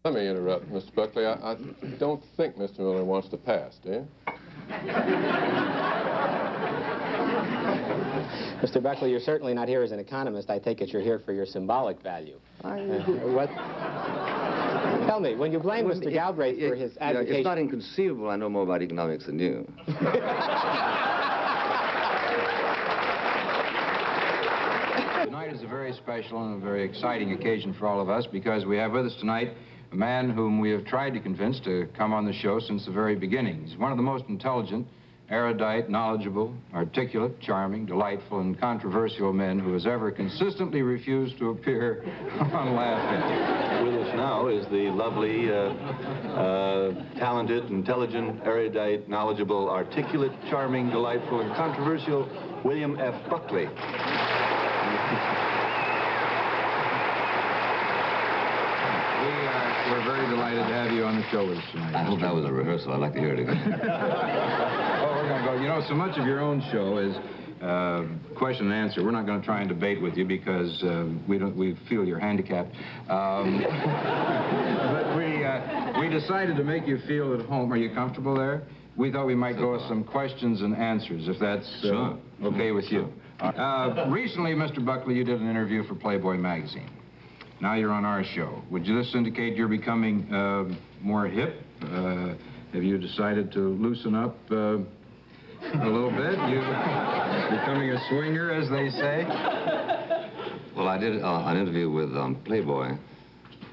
Let me interrupt, Mr. Buckley. I don't think Mr. Miller wants to pass, do you? Mr. Buckley, you're certainly not here as an economist. I take it you're here for your symbolic value. What? Tell me, when you blame Mr. Galbraith for his advocation... It's not inconceivable I know more about economics than you. Tonight is a very special and a very exciting occasion for all of us because we have with us tonight a man whom we have tried to convince to come on the show since the very beginning. He's one of the most intelligent, erudite, knowledgeable, articulate, charming, delightful, and controversial men who has ever consistently refused to appear on Laughing. With us now is the lovely, talented, intelligent, erudite, knowledgeable, articulate, charming, delightful, and controversial William F. Buckley. We're very delighted to have you on the show with us tonight. I hope that was a rehearsal. I'd like to hear it again. Oh, we're going to go. You know, so much of your own show is question and answer. We're not going to try and debate with you because we feel you're handicapped. But we decided to make you feel at home. Are you comfortable there? We thought we might go with some questions and answers, if that's okay with you. Recently, Mr. Buckley, you did an interview for Playboy magazine. Now you're on our show. Would this indicate you're becoming more hip? Have you decided to loosen up a little bit? You becoming a swinger, as they say? Well, I did an interview with Playboy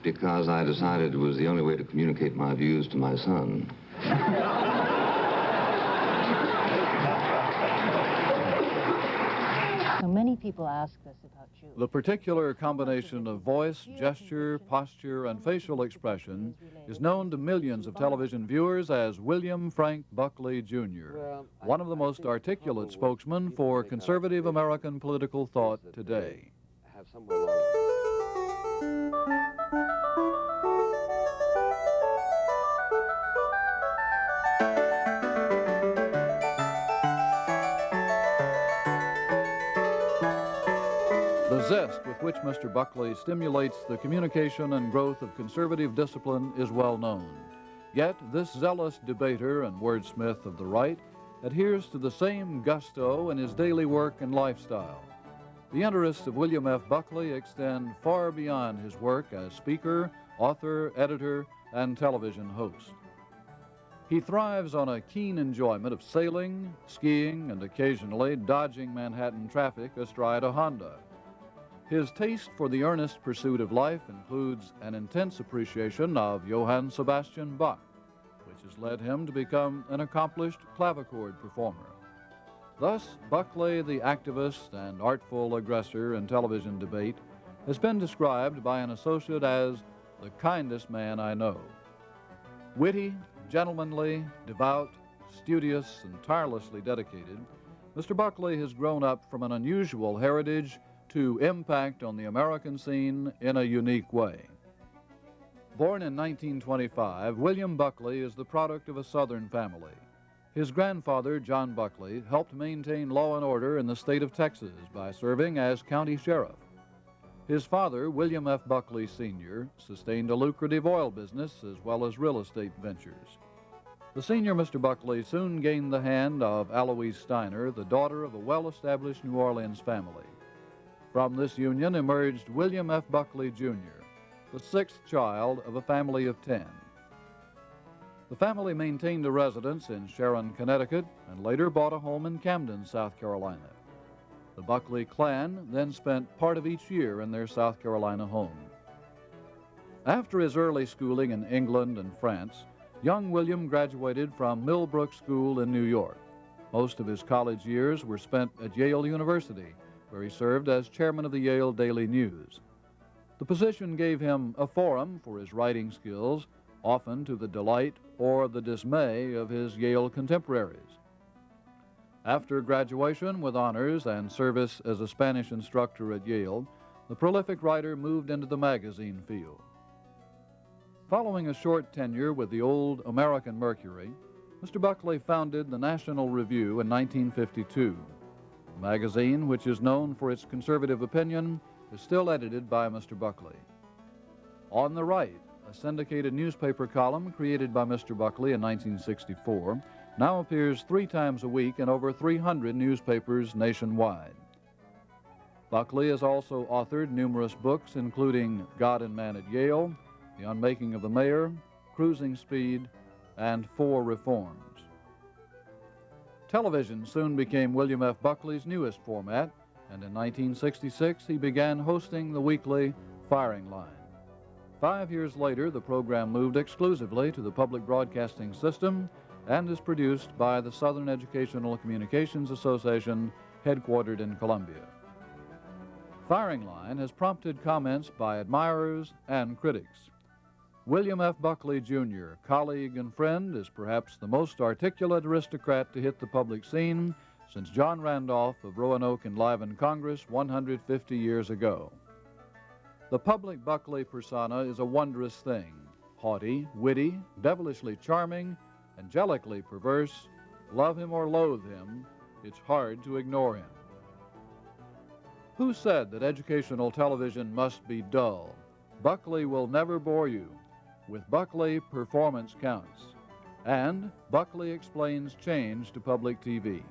because I decided it was the only way to communicate my views to my son. So many people ask us about you. The particular combination of voice, gesture, posture, and facial expression is known to millions of television viewers as William Frank Buckley, Jr., one of the most articulate spokesmen for conservative American political thought today. The zest with which Mr. Buckley stimulates the communication and growth of conservative discipline is well known. Yet this zealous debater and wordsmith of the right adheres to the same gusto in his daily work and lifestyle. The interests of William F. Buckley extend far beyond his work as speaker, author, editor, and television host. He thrives on a keen enjoyment of sailing, skiing, and occasionally dodging Manhattan traffic astride a Honda. His taste for the earnest pursuit of life includes an intense appreciation of Johann Sebastian Bach, which has led him to become an accomplished clavichord performer. Thus, Buckley, the activist and artful aggressor in television debate, has been described by an associate as the kindest man I know. Witty, gentlemanly, devout, studious, and tirelessly dedicated, Mr. Buckley has grown up from an unusual heritage to impact on the American scene in a unique way. Born in 1925, William Buckley is the product of a Southern family. His grandfather, John Buckley, helped maintain law and order in the state of Texas by serving as county sheriff. His father, William F. Buckley, Sr., sustained a lucrative oil business as well as real estate ventures. The senior Mr. Buckley soon gained the hand of Aloise Steiner, the daughter of a well-established New Orleans family. From this union emerged William F. Buckley, Jr., the sixth child of a family of 10. The family maintained a residence in Sharon, Connecticut, and later bought a home in Camden, South Carolina. The Buckley clan then spent part of each year in their South Carolina home. After his early schooling in England and France, young William graduated from Millbrook School in New York. Most of his college years were spent at Yale University, where he served as chairman of the Yale Daily News. The position gave him a forum for his writing skills, often to the delight or the dismay of his Yale contemporaries. After graduation with honors and service as a Spanish instructor at Yale, the prolific writer moved into the magazine field. Following a short tenure with the old American Mercury, Mr. Buckley founded the National Review in 1952. The magazine, which is known for its conservative opinion, is still edited by Mr. Buckley. On the right, a syndicated newspaper column created by Mr. Buckley in 1964, now appears 3 times a week in over 300 newspapers nationwide. Buckley has also authored numerous books, including God and Man at Yale, The Unmaking of the Mayor, Cruising Speed, and 4 Reforms. Television soon became William F. Buckley's newest format, and in 1966 he began hosting the weekly Firing Line. 5 years later, the program moved exclusively to the public broadcasting system and is produced by the Southern Educational Communications Association, headquartered in Columbia. Firing Line has prompted comments by admirers and critics. William F. Buckley, Jr., colleague and friend, is perhaps the most articulate aristocrat to hit the public scene since John Randolph of Roanoke enlivened Congress 150 years ago. The public Buckley persona is a wondrous thing, haughty, witty, devilishly charming, angelically perverse. Love him or loathe him, it's hard to ignore him. Who said that educational television must be dull? Buckley will never bore you. With Buckley, performance counts. And Buckley explains change to public TV.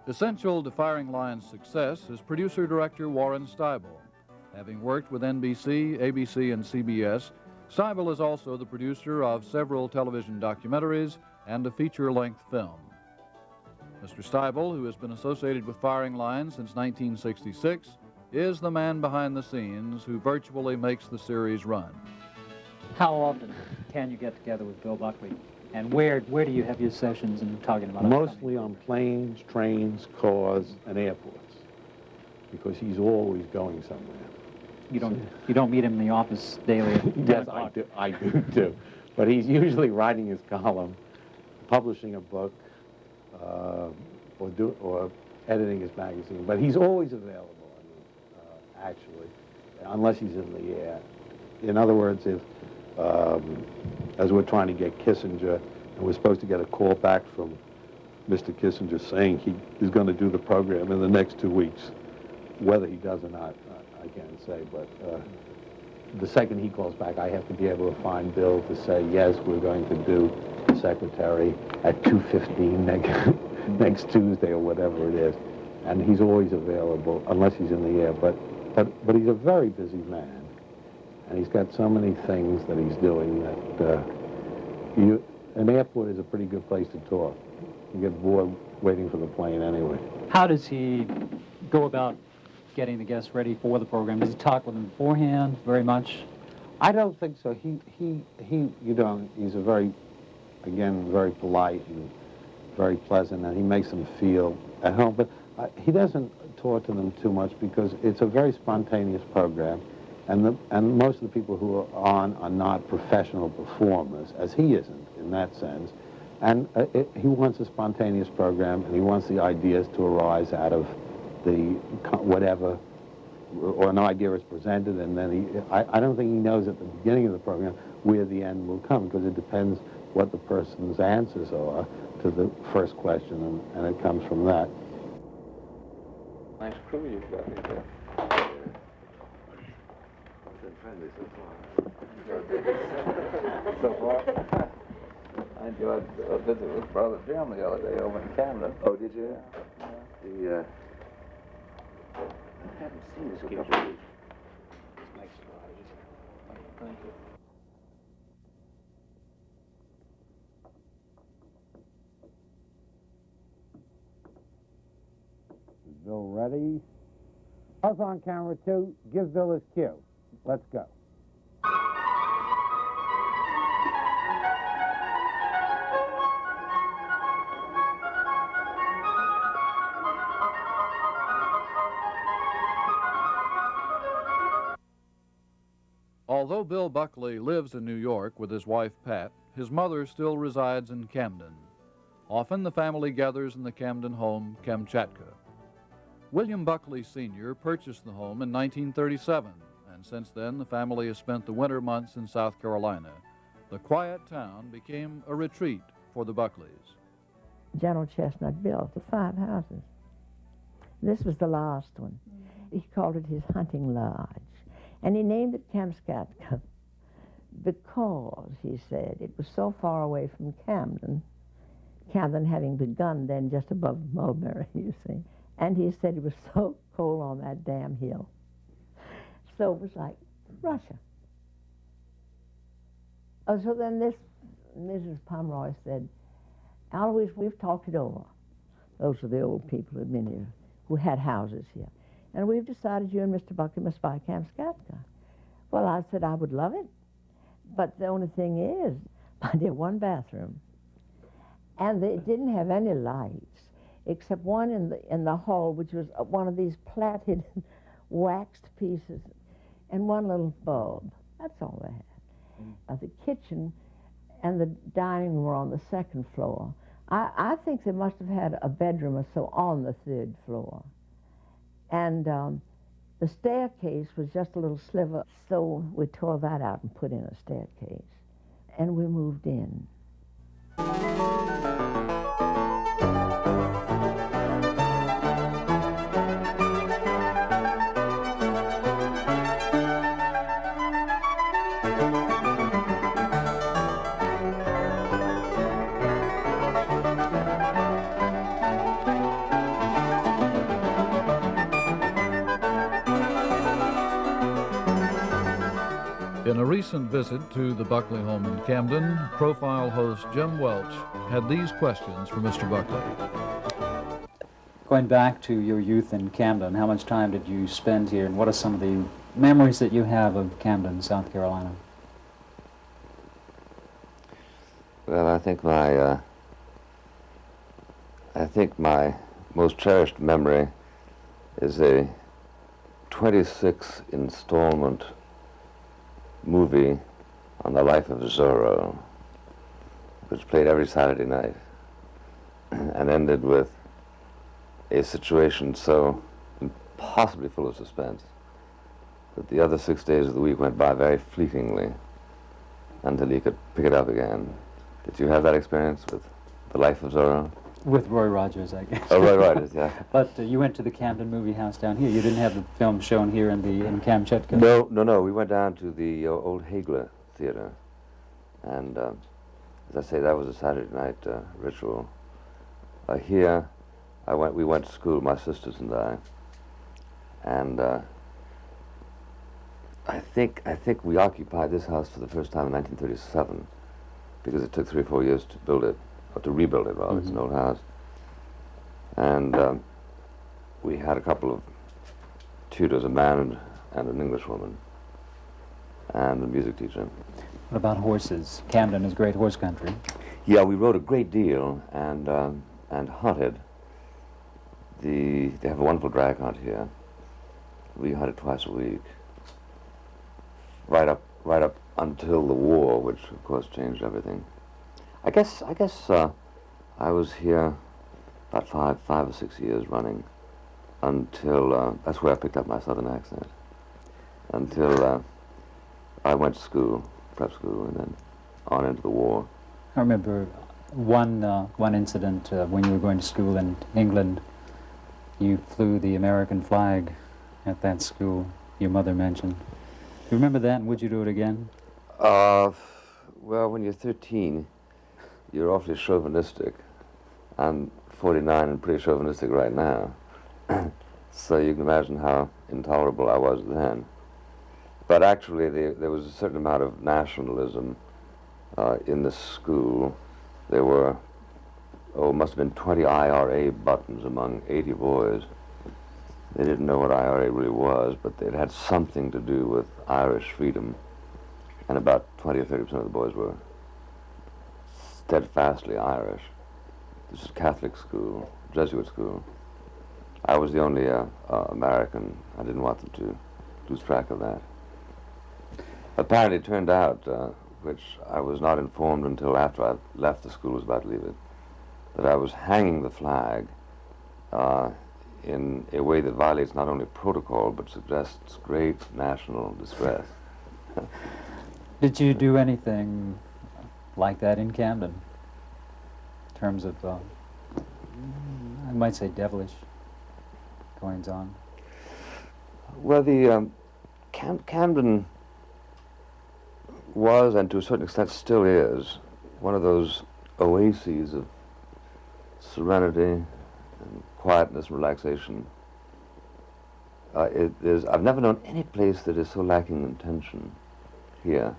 Essential to Firing Line's success is producer-director Warren Steibel. Having worked with NBC, ABC, and CBS, Steibel is also the producer of several television documentaries and a feature-length film. Mr. Steibel, who has been associated with Firing Line since 1966, is the man behind the scenes who virtually makes the series run. How often can you get together with Bill Buckley? And where do you have your sessions and talking about Mostly on planes, trains, cars, and airports, because he's always going somewhere. You don't meet him in the office daily at 10 Yes, o'clock. I do too. But he's usually writing his column, publishing a book, or editing his magazine. But he's always available, actually, unless he's in the air. In other words, if, as we're trying to get Kissinger, and we're supposed to get a call back from Mr. Kissinger saying he is going to do the program in the next 2 weeks. Whether he does or not, I can't say, but the second he calls back, I have to be able to find Bill to say, yes, we're going to do the secretary at 2:15 next Tuesday or whatever it is. And he's always available, unless he's in the air. But he's a very busy man. And he's got so many things that he's doing that an airport is a pretty good place to talk. You get bored waiting for the plane anyway. How does he go about getting the guests ready for the program? Does he talk with them beforehand very much? I don't think so. He's a very polite and very pleasant, and he makes them feel at home. But he doesn't talk to them too much because it's a very spontaneous program, and most of the people who are on are not professional performers, as he isn't in that sense. And he wants a spontaneous program, and he wants the ideas to arise out of whatever, or an idea is presented, and then I don't think he knows at the beginning of the program where the end will come, because it depends what the person's answers are to the first question, and it comes from that. Nice crew you've got me there. Been friendly so far. So far? I enjoyed a visit with Brother Jim the other day over in Camden. Oh, did you? Yeah. I haven't seen this picture. Thank you. Is Bill ready? Us on camera 2. Give Bill his cue. Let's go. Although Bill Buckley lives in New York with his wife, Pat, his mother still resides in Camden. Often the family gathers in the Camden home, Kamchatka. William Buckley Sr. purchased the home in 1937, and since then the family has spent the winter months in South Carolina. The quiet town became a retreat for the Buckleys. General Chestnut built 5 houses. This was the last one. He called it his hunting lodge. And he named it Kamskatka because, he said, it was so far away from Camden, Camden having begun then just above Mulberry, you see. And he said it was so cold on that damn hill. So it was like Russia. Oh, so then this Mrs. Pomeroy said, Alois, we've talked it over. Those are the old people who'd been here, who had houses here. And we've decided you and Mr. Buckley must buy Kamskatka. Well, I said I would love it. But the only thing is, my dear, one bathroom. And they didn't have any lights, except one in the hall, which was one of these plaited, waxed pieces, and one little bulb. That's all they had. The kitchen and the dining room were on the second floor. I think they must have had a bedroom or so on the third floor. And the staircase was just a little sliver, so we tore that out and put in a staircase. And we moved in. In a recent visit to the Buckley home in Camden, profile host Jim Welch had these questions for Mr. Buckley. Going back to your youth in Camden, how much time did you spend here, and what are some of the memories that you have of Camden, South Carolina? Well, I think my most cherished memory is a 26 installment movie on the life of Zorro, which played every Saturday night and ended with a situation so impossibly full of suspense that the other 6 days of the week went by very fleetingly until you could pick it up again. Did you have that experience with the life of Zorro? With Roy Rogers, I guess. Oh, Roy Rogers, yeah. But you went to the Camden Movie House down here. You didn't have the film shown here in Kamchatka? No. We went down to the old Hagler Theater. And as I say, that was a Saturday night ritual. Here, we went to school, my sisters and I. And I think we occupied this house for the first time in 1937, because it took 3 or 4 years to build it, or to rebuild it, rather. It's an old house. And we had a couple of tutors, a man and an Englishwoman, and a music teacher. What about horses? Camden is great horse country. Yeah, we rode a great deal and hunted. They have a wonderful drag hunt here. We hunted twice a week, right up until the war, which of course changed everything. I guess I was here about 5 or 6 years running until that's where I picked up my southern accent. Until I went to school, prep school, and then on into the war. I remember one incident when you were going to school in England. You flew the American flag at that school. Your mother mentioned. Do you remember that, and would you do it again? Well, when you're 13. You're awfully chauvinistic. I'm 49 and pretty chauvinistic right now. So you can imagine how intolerable I was then. But actually, there was a certain amount of nationalism in the school. There were, must have been 20 IRA buttons among 80 boys. They didn't know what IRA really was, but it had something to do with Irish freedom. And about 20 or 30% of the boys were steadfastly Irish. This is Catholic school, Jesuit school. I was the only American. I didn't want them to lose track of that. Apparently it turned out, which I was not informed until after I left the school, was about to leave it, that I was hanging the flag in a way that violates not only protocol, but suggests great national distress. Did you do anything like that in Camden, in terms of, I might say, devilish goings-on? Well, Camden was, and to a certain extent still is, one of those oases of serenity and quietness and relaxation. I've never known any place that is so lacking in tension here.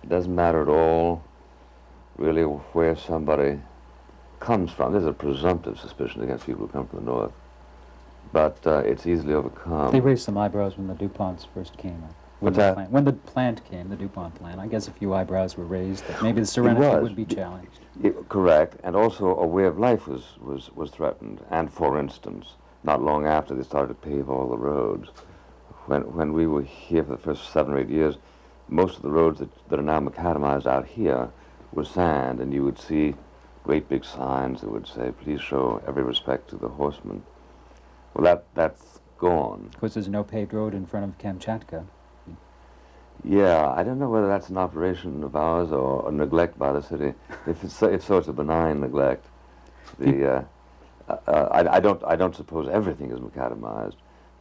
It doesn't matter at all, really, where somebody comes from. There's a presumptive suspicion against people who come from the north, but it's easily overcome. They raised some eyebrows when the DuPonts first came. What's that? When the plant came, the DuPont plant, I guess a few eyebrows were raised that maybe the serenity would be challenged. Correct, and also a way of life was threatened. And for instance, not long after they started to pave all the roads, when we were here for the first 7 or 8 years, most of the roads that are now macadamized out here were sand, and you would see great big signs that would say, "Please show every respect to the horseman." Well, that's gone. Of course, there's no paved road in front of Kamchatka. Yeah, I don't know whether that's an operation of ours or a neglect by the city. If so, it's a benign neglect. I don't suppose everything is macadamized,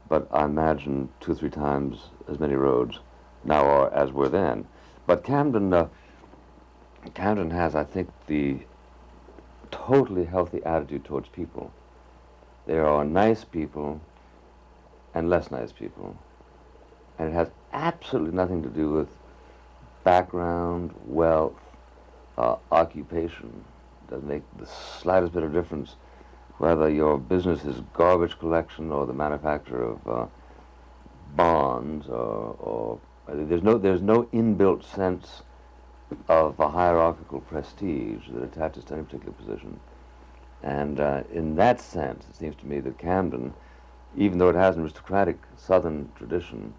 but I imagine 2 or 3 times as many roads now are as were then. But Camden has, I think, the totally healthy attitude towards people. There are nice people and less nice people, and it has absolutely nothing to do with background, wealth, occupation. It doesn't make the slightest bit of difference whether your business is garbage collection or the manufacture of bonds, or there's no inbuilt sense of a hierarchical prestige that attaches to any particular position. And in that sense, it seems to me that Camden, even though it has an aristocratic Southern tradition,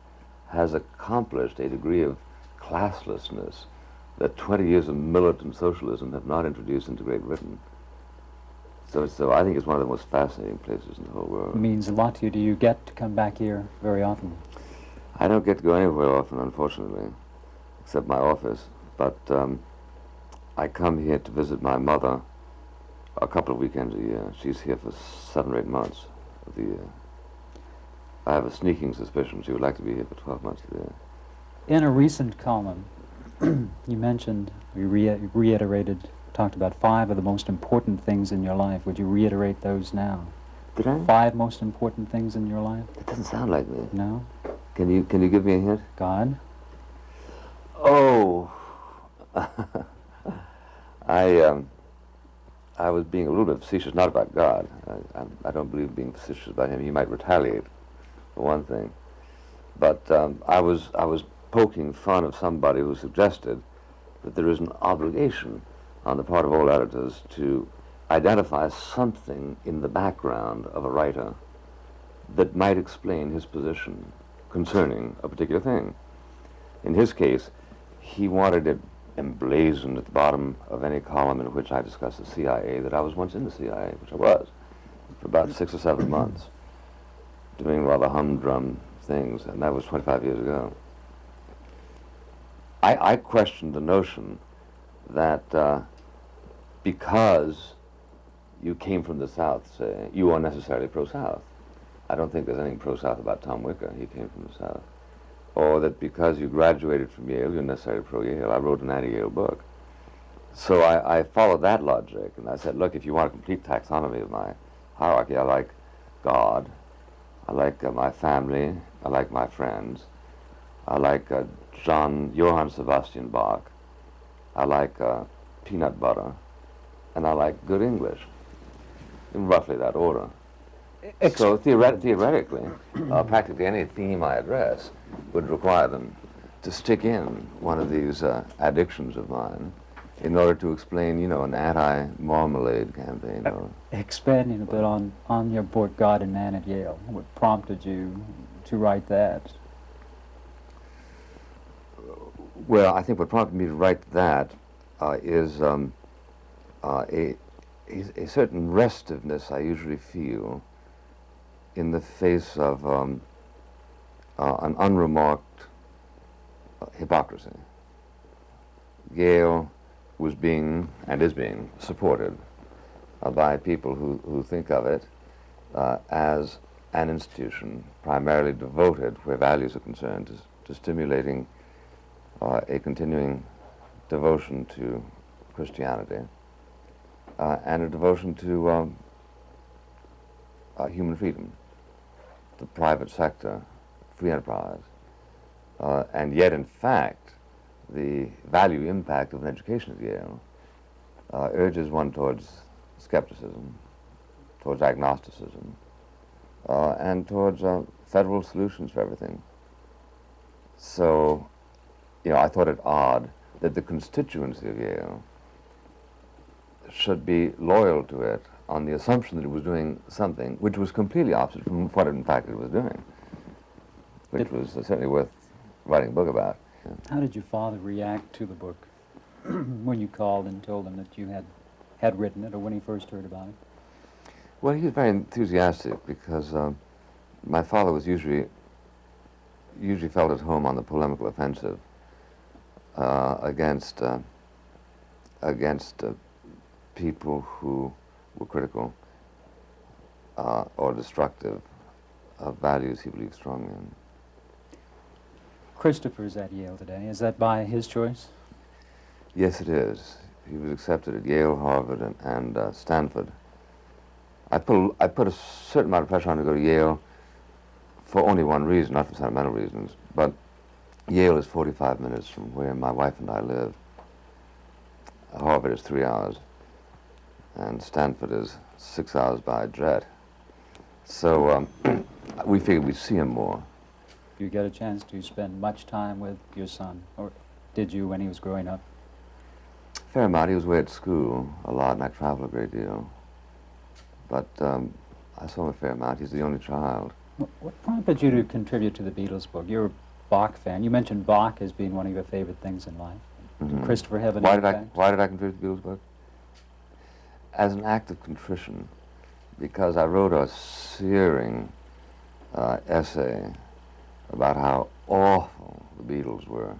has accomplished a degree of classlessness that 20 years of militant socialism have not introduced into Great Britain. So I think it's one of the most fascinating places in the whole world. It means a lot to you. Do you get to come back here very often? I don't get to go anywhere often, unfortunately, except my office. But I come here to visit my mother a couple of weekends a year. She's here for 7 or 8 months of the year. I have a sneaking suspicion she would like to be here for 12 months of the year. In a recent column, you mentioned, you reiterated, talked about 5 of the most important things in your life. Would you reiterate those now? Did I? 5 most important things in your life? It doesn't sound like me. No? Can you give me a hint? God? Oh, I was being a little bit facetious, not about God. I don't believe in being facetious about him. He might retaliate, for one thing. But I was poking fun of somebody who suggested that there is an obligation on the part of all editors to identify something in the background of a writer that might explain his position concerning a particular thing. In his case, he wanted it emblazoned at the bottom of any column in which I discussed the CIA that I was once in the CIA, which I was, for about 6 or 7 months, doing rather humdrum things, and that was 25 years ago. I questioned the notion that because you came from the South, say, you are necessarily pro-South. I don't think there's anything pro-South about Tom Wicker. He came from the South. Or that because you graduated from Yale, you're necessarily pro-Yale. I wrote an anti-Yale book. So I followed that logic, and I said, look, if you want a complete taxonomy of my hierarchy, I like God, I like my family, I like my friends, I like Johann Sebastian Bach, I like peanut butter, and I like good English, in roughly that order. So theoretically, practically any theme I address would require them to stick in one of these addictions of mine in order to explain, you know, an anti-marmalade campaign. Or Expanding a bit on your book, God and Man at Yale, what prompted you to write that? Well, I think what prompted me to write that is a certain restiveness I usually feel in the face of an unremarked hypocrisy. Yale was being, and is being, supported by people who think of it as an institution primarily devoted, where values are concerned, to stimulating a continuing devotion to Christianity and a devotion to human freedom, the private sector, free enterprise. And yet, in fact, the value impact of an education at Yale urges one towards skepticism, towards agnosticism, and towards federal solutions for everything. So, I thought it odd that the constituency of Yale should be loyal to it on the assumption that it was doing something which was completely opposite from what, in fact, it was doing, which was certainly worth writing a book about. How did your father react to the book when you called and told him that you had written it, or when he first heard about it? Well, he was very enthusiastic because my father was usually felt at home on the polemical offensive against people who were critical or destructive of values he believed strongly in. Christopher's at Yale today. Is that by his choice? Yes, it is. He was accepted at Yale, Harvard, and Stanford. I put a certain amount of pressure on him to go to Yale for only one reason, not for sentimental reasons, but Yale is 45 minutes from where my wife and I live. Harvard is 3 hours, and Stanford is 6 hours by jet. So we figured we'd see him more. You get a chance to spend much time with your son, or did you when he was growing up? Fair amount. He was away at school a lot, and I traveled a great deal. But I saw him a fair amount. He's the only child. What prompted you to contribute to the Beatles book? You're a Bach fan. You mentioned Bach as being one of your favorite things in life. Mm-hmm. Did Christopher have an Why impact? did I contribute to the Beatles book? As an act of contrition, because I wrote a searing essay about how awful the Beatles were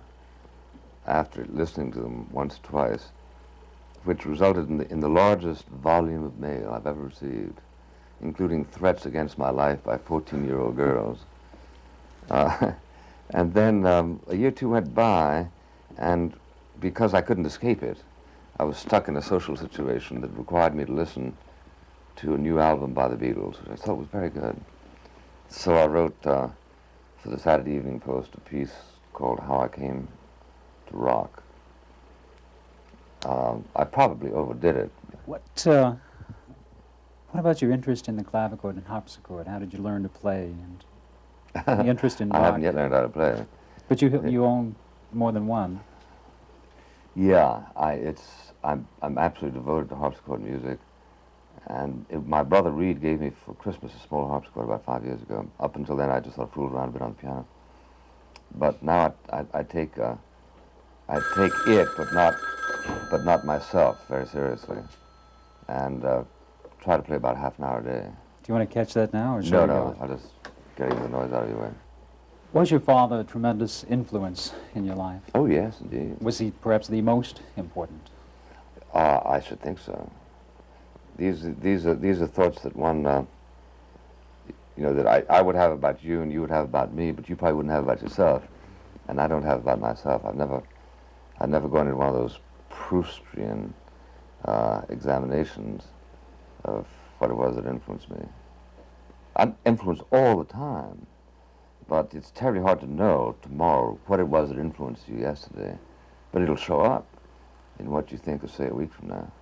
after listening to them once or twice, which resulted in the largest volume of mail I've ever received, including threats against my life by 14-year-old girls. And then a year or two went by, and because I couldn't escape it, I was stuck in a social situation that required me to listen to a new album by the Beatles, which I thought was very good. So I wrote for the Saturday Evening Post a piece called How I Came to Rock. I probably overdid it. What about your interest in the clavichord and harpsichord? How did you learn to play? And the interest in I rock? haven't yet learned how to play. But you own more than one. Yeah, I'm absolutely devoted to harpsichord music, and my brother Reed gave me for Christmas a small harpsichord about 5 years ago. Up until then, I just sort of fooled around a bit on the piano. But now I take it, but not myself, very seriously, and try to play about half an hour a day. Do you want to catch that now, or shall we go No, on? I'll just get the noise out of your way. Was your father a tremendous influence in your life? Oh yes, indeed. Was he perhaps the most important? I should think so. These are thoughts that one, that I would have about you and you would have about me, but you probably wouldn't have about yourself, and I don't have about myself. I've never gone into one of those Proustian examinations of what it was that influenced me. I'm influenced all the time, but it's terribly hard to know tomorrow what it was that influenced you yesterday, but it'll show up in what you think or say a week from now.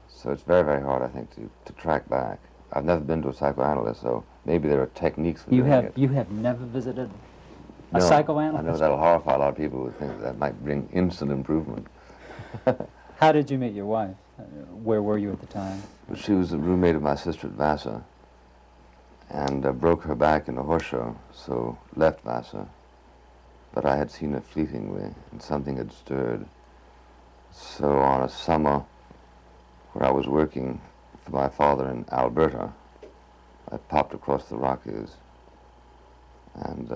So it's very, very hard, I think, to track back. I've never been to a psychoanalyst, so maybe there are techniques for doing it. You have never visited a No, psychoanalyst? I know that'll horrify a lot of people who think that might bring instant improvement. How did you meet your wife? Where were you at the time? She was a roommate of my sister at Vassar, and broke her back in a horse show, so left Vassar. But I had seen her fleetingly, and something had stirred. So on a summer when I was working for my father in Alberta, I popped across the Rockies and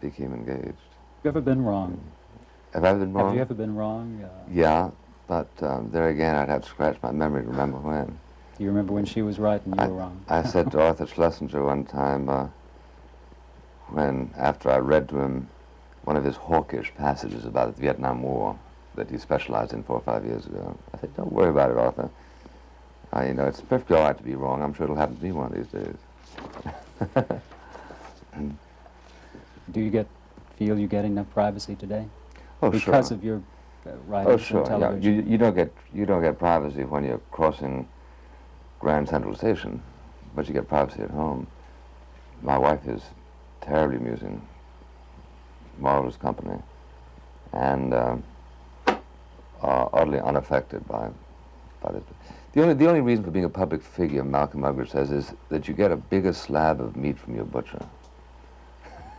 became engaged. Have you ever been wrong? Have I ever been wrong? Have you ever been wrong? Yeah, but there again, I'd have to scratch my memory to remember when. You remember when she was right and you were wrong? I said to Arthur Schlesinger one time, after I read to him one of his hawkish passages about the Vietnam War that he specialized in 4 or 5 years ago, I said, don't worry about it, Arthur. It's perfectly all right to be wrong. I'm sure it'll happen to me one of these days. Do you feel you get enough privacy today? Oh, because sure. of your writing Oh, sure. on television? Yeah. You don't get privacy when you're crossing Grand Central Station, but you get privacy at home. My wife is terribly amusing, marvelous company, and utterly unaffected by this. The only reason for being a public figure, Malcolm Muggeridge says, is that you get a bigger slab of meat from your butcher.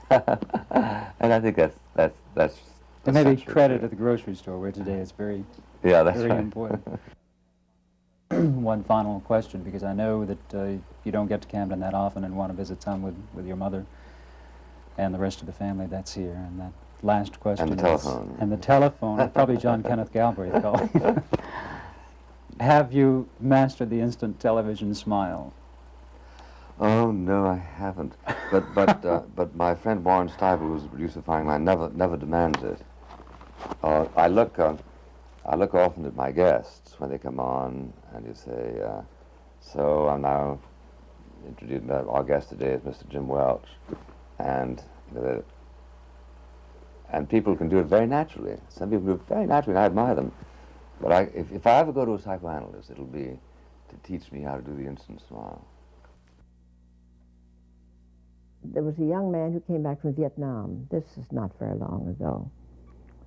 And I think that's and maybe credit at the grocery store, where today it's very, yeah, that's very right. important. One final question, because I know that you don't get to Camden that often and want to visit some with your mother and the rest of the family that's here. And that last question And the telephone. And the telephone, probably John Kenneth Galbraith calling. Have you mastered the instant television smile? Oh no, I haven't. But my friend Warren Stiver, who's the producer of Flying Line, never demands it. I look often at my guests when they come on, and you say, so I'm now introducing our guest today is Mr. Jim Welch, and people can do it very naturally. Some people do it very naturally, and I admire them. But if I ever go to a psychoanalyst, it'll be to teach me how to do the instant smile. There was a young man who came back from Vietnam. This is not very long ago.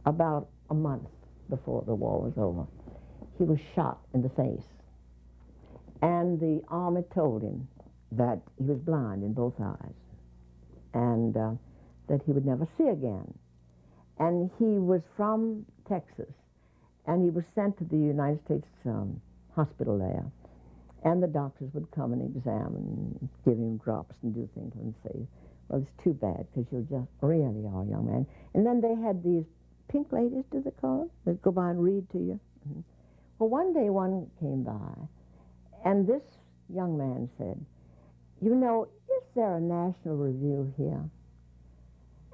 About a month before the war was over. He was shot in the face. And the army told him that he was blind in both eyes and that he would never see again. And he was from Texas, and he was sent to the United States hospital there. And the doctors would come and examine, give him drops and do things and say, well, it's too bad because you're just really are a young man. And then they had these pink ladies, do they call them, that go by and read to you. Mm-hmm. Well, one day one came by, and this young man said, you know, is there a national review here?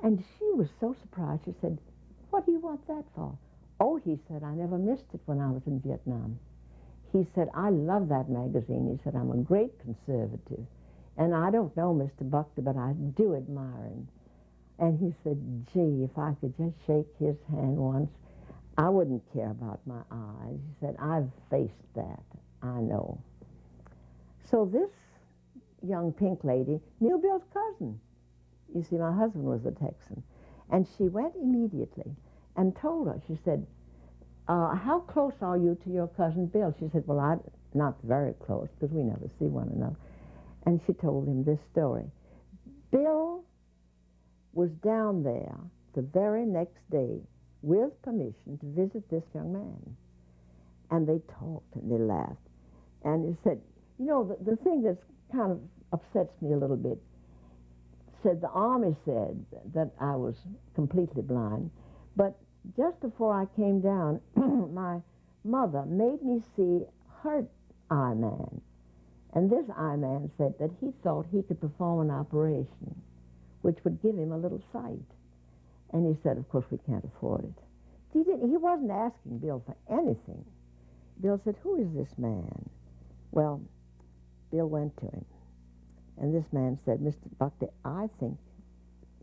And she was so surprised. She said, what do you want that for? Oh, he said, I never missed it when I was in Vietnam. He said, I love that magazine. He said, I'm a great conservative. And I don't know Mr. Buckley, but I do admire him. And he said, gee, if I could just shake his hand once, I wouldn't care about my eyes. He said, I've faced that. I know. So this young pink lady knew Bill's cousin. You see, my husband was a Texan. And she went immediately and told her, she said, how close are you to your cousin Bill? She said, well, I'm not very close because we never see one another. And she told him this story. Bill was down there the very next day with permission to visit this young man. And they talked and they laughed. And he said, you know, the thing that's kind of upsets me a little bit, said the army said that I was completely blind, but just before I came down, my mother made me see her eye man. And this eye man said that he thought he could perform an operation which would give him a little sight. And he said, of course, we can't afford it. He wasn't asking Bill for anything. Bill said, who is this man? Well, Bill went to him. And this man said, Mr. Buckley, I think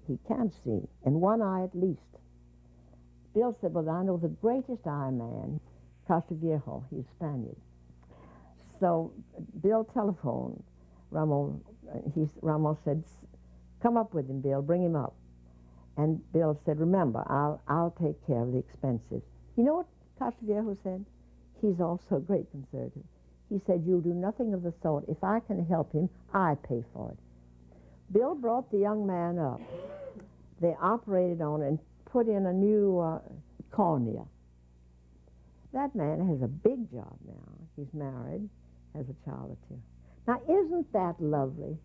he can see, in one eye at least. Bill said, well, I know the greatest eye man, Castroviejo, he's Spaniard. So Bill telephoned Ramos. Ramos said, come up with him, Bill, bring him up. And Bill said, remember, I'll take care of the expenses. You know what Castroviejo said? He's also a great conservative. He said, you'll do nothing of the sort. If I can help him, I pay for it. Bill brought the young man up. They operated on it and put in a new cornea. That man has a big job now. He's married, has a child or two. Now, isn't that lovely?